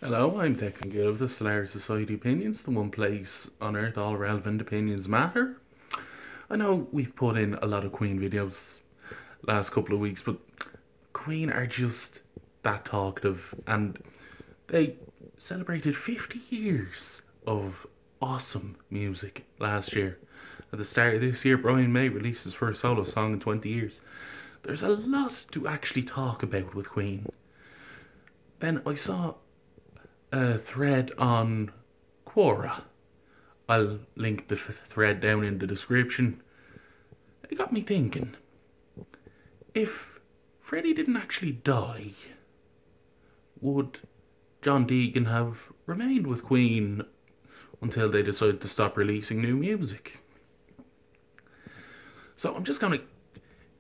Hello, I'm Tech and Gill of the Stellar Society Opinions, the one place on earth all relevant opinions matter. I know we've put in a lot of Queen videos last couple of weeks, but Queen are just that talkative, and they celebrated 50 years of awesome music last year. At the start of this year, Brian May released his first solo song in 20 years. There's a lot to actually talk about with Queen. Then I saw a thread on Quora. I'll link the thread down in the description. It got me thinking, if Freddie didn't actually die, would John Deegan have remained with Queen until they decided to stop releasing new music? So I'm just going to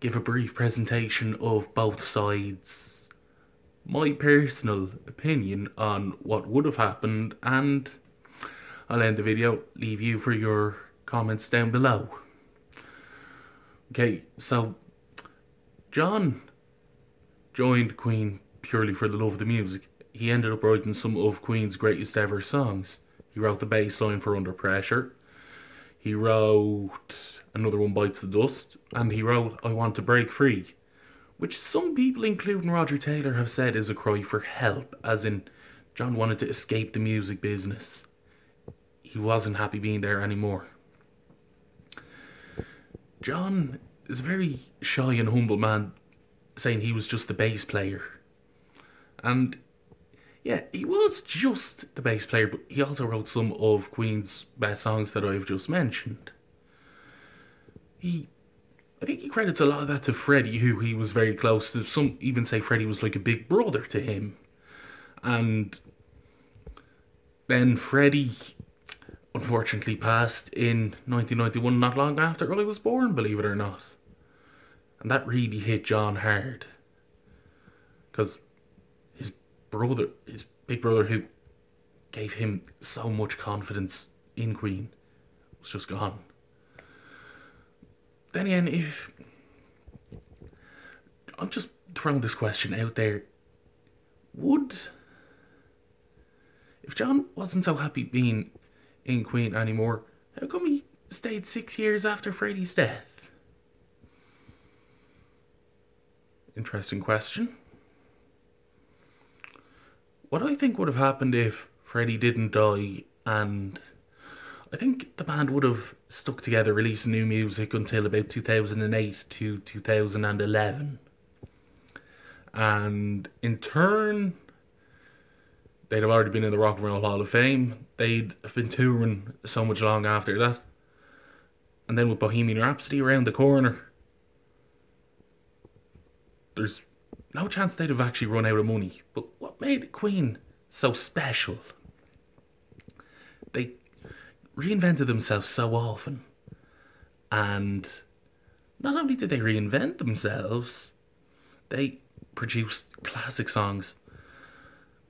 give a brief presentation of both sides, my personal opinion on what would have happened, and I'll end the video, leave you for your comments down below. Okay, so John joined Queen purely for the love of the music. He ended up writing some of Queen's greatest ever songs. He wrote the bass line for Under Pressure, he wrote Another One Bites the Dust, and he wrote I Want to Break Free, which some people, including Roger Taylor, have said is a cry for help, as in John wanted to escape the music business. He wasn't happy being there anymore. John is a very shy and humble man, saying he was just the bass player. And yeah, he was just the bass player, but he also wrote some of Queen's best songs that I've just mentioned. I think he credits a lot of that to Freddie, who he was very close to. Some even say Freddie was like a big brother to him. And then Freddie unfortunately passed in 1991, not long after I was born, believe it or not. And that really hit John hard, because his big brother, who gave him so much confidence in Queen, was just gone. Then again, if I'm just throwing this question out there, if John wasn't so happy being in Queen anymore, how come he stayed 6 years after Freddie's death? Interesting question. What I think would have happened if Freddie didn't die, and I think the band would have stuck together, releasing new music until about 2008 to 2011. And in turn, they'd have already been in the Rock and Roll Hall of Fame. They'd have been touring so much long after that. And then with Bohemian Rhapsody around the corner, there's no chance they'd have actually run out of money. But what made Queen so special? They reinvented themselves so often, and not only did they reinvent themselves, they produced classic songs.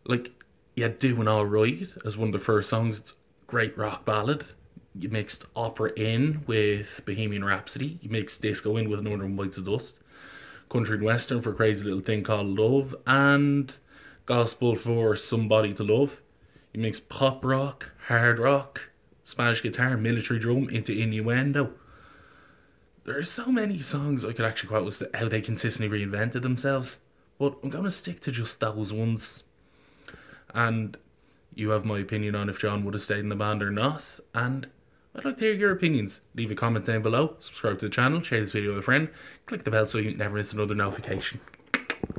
Like, you had Doing Alright as one of the first songs. It's a great rock ballad. You mixed opera in with Bohemian Rhapsody, you mixed disco in with Another One Bites the Dust, country and western for Crazy Little Thing Called Love, and gospel for Somebody to Love. You mixed pop rock, hard rock, Spanish guitar, military drum into innuendo. There are so many songs I could actually quote as to how they consistently reinvented themselves, but I'm going to stick to just those ones. And you have my opinion on if John would have stayed in the band or not, and I'd like to hear your opinions. Leave a comment down below, subscribe to the channel, share this video with a friend, click the bell so you never miss another notification.